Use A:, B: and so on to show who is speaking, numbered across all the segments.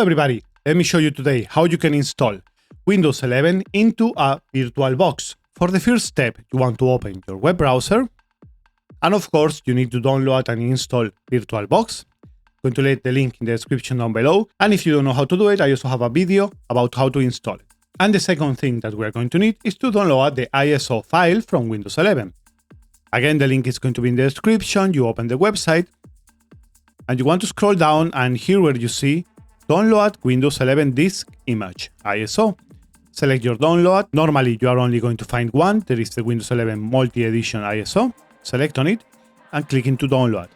A: Hello everybody, let me show you today how you can install Windows 11 into a VirtualBox. For the first step, you want to open your web browser, and of course you need to download and install VirtualBox. I'm going to leave the link in the description down below, and if you don't know how to do it, I also have a video about how to install it. And the second thing that we're going to need is to download the ISO file from Windows 11. Again, the link is going to be in the description. You open the website, and you want to scroll down, and here where you see Download Windows 11 Disk Image, ISO. Select your download. Normally you are only going to find one. There is the Windows 11 Multi-Edition ISO. Select on it and click into download.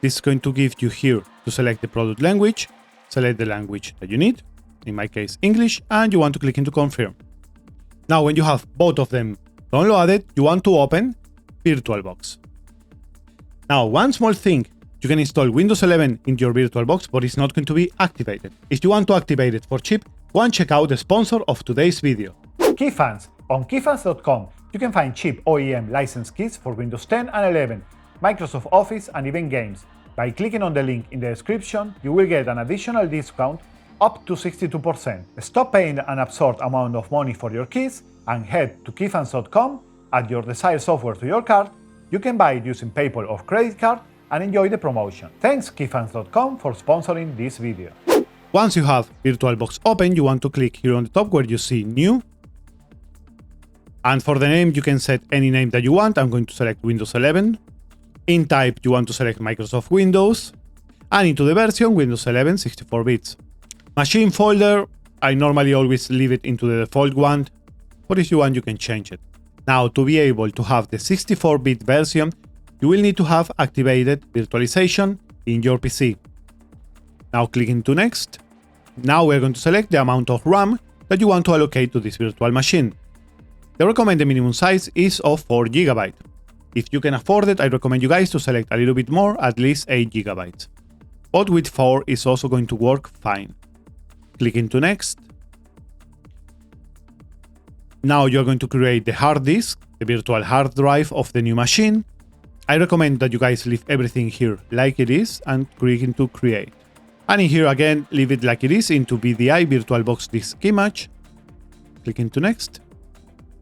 A: This is going to give you here to select the product language. Select the language that you need, in my case English, and you want to click into confirm. Now when you have both of them downloaded, you want to open VirtualBox. Now one small thing, you can install Windows 11 into your VirtualBox, but it's not going to be activated. If you want to activate it for cheap, go and check out the sponsor of today's video.
B: Keysfans. On keysfans.com, you can find cheap OEM license keys for Windows 10 and 11, Microsoft Office, and even games. By clicking on the link in the description, you will get an additional discount up to 62%. Stop paying an absurd amount of money for your keys and head to keysfans.com, add your desired software to your card. You can buy it using PayPal or credit card and enjoy the promotion. Thanks keysfans.com for sponsoring this video.
A: Once you have VirtualBox open, you want to click here on the top where you see New. And for the name, you can set any name that you want. I'm going to select Windows 11. In type, you want to select Microsoft Windows. And into the version, Windows 11 64 bits. Machine folder, I normally always leave it into the default one, but if you want, you can change it. Now, to be able to have the 64-bit version, you will need to have activated virtualization in your PC. Now click into Next. Now we're going to select the amount of RAM that you want to allocate to this virtual machine. The recommended minimum size is of 4 GB. If you can afford it, I recommend you guys to select a little bit more, at least 8 GB. But with 4 is also going to work fine. Click into Next. Now you're going to create the hard disk, the virtual hard drive of the new machine. I recommend that you guys leave everything here like it is and click into Create. And in here again, leave it like it is into VDI, VirtualBox Disk Image. Click into Next.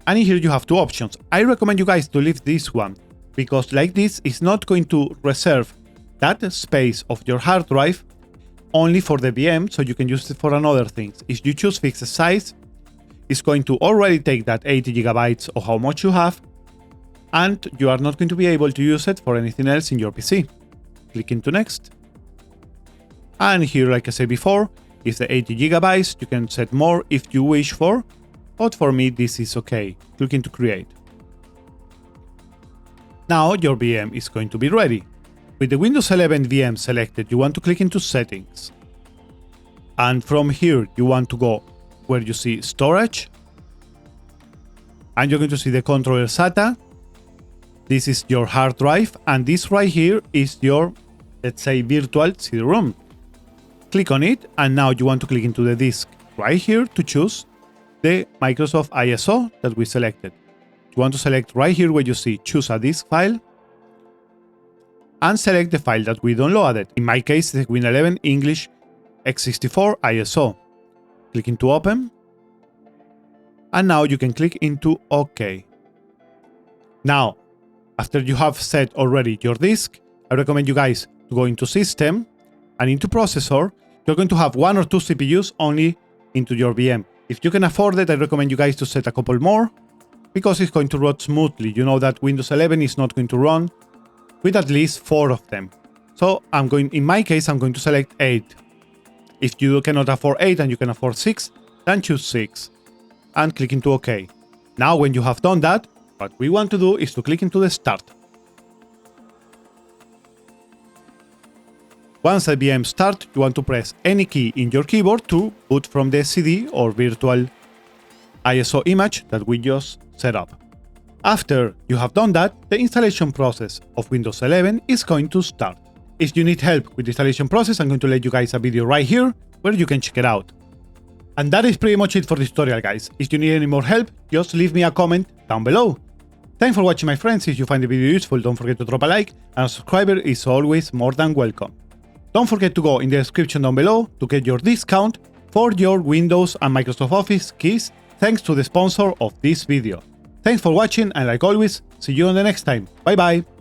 A: And in here you have two options. I recommend you guys to leave this one, because like this is not going to reserve that space of your hard drive only for the VM, so you can use it for another things. If you choose fixed size, it's going to already take that 80 GB or how much you have, and you are not going to be able to use it for anything else in your PC. Click into Next. And here, like I said before, is the 80 GB. You can set more if you wish for, but for me this is okay. Click into Create. Now your VM is going to be ready. With the Windows 11 VM selected, you want to click into Settings. And from here you want to go where you see Storage. And you're going to see the controller SATA. This is your hard drive, and this right here is your, let's say, virtual CD-ROM. Click on it, and now you want to click into the disk right here to choose the Microsoft ISO that we selected. You want to select right here where you see Choose a Disk File, and select the file that we downloaded. In my case, the Win 11 English x64 ISO. Click into Open, and now you can click into OK. Now, after you have set already your disk, I recommend you guys to go into System and into Processor. You're going to have 1 or 2 CPUs only into your VM. If you can afford it, I recommend you guys to set a couple more, because it's going to run smoothly. You know that Windows 11 is not going to run with at least 4 of them. So in my case, I'm going to select 8. If you cannot afford 8 and you can afford 6, then choose 6 and click into OK. Now when you have done that, what we want to do is to click into the Start. Once the VM starts, you want to press any key in your keyboard to boot from the CD or virtual ISO image that we just set up. After you have done that, the installation process of Windows 11 is going to start. If you need help with the installation process, I'm going to let you guys a video right here where you can check it out. And that is pretty much it for this tutorial, guys. If you need any more help, just leave me a comment down below. Thanks for watching, my friends. If you find the video useful, don't forget to drop a like, and a subscriber is always more than welcome. Don't forget to go in the description down below to get your discount for your Windows and Microsoft Office keys, thanks to the sponsor of this video. Thanks for watching, and like always, see you on the next time. Bye bye!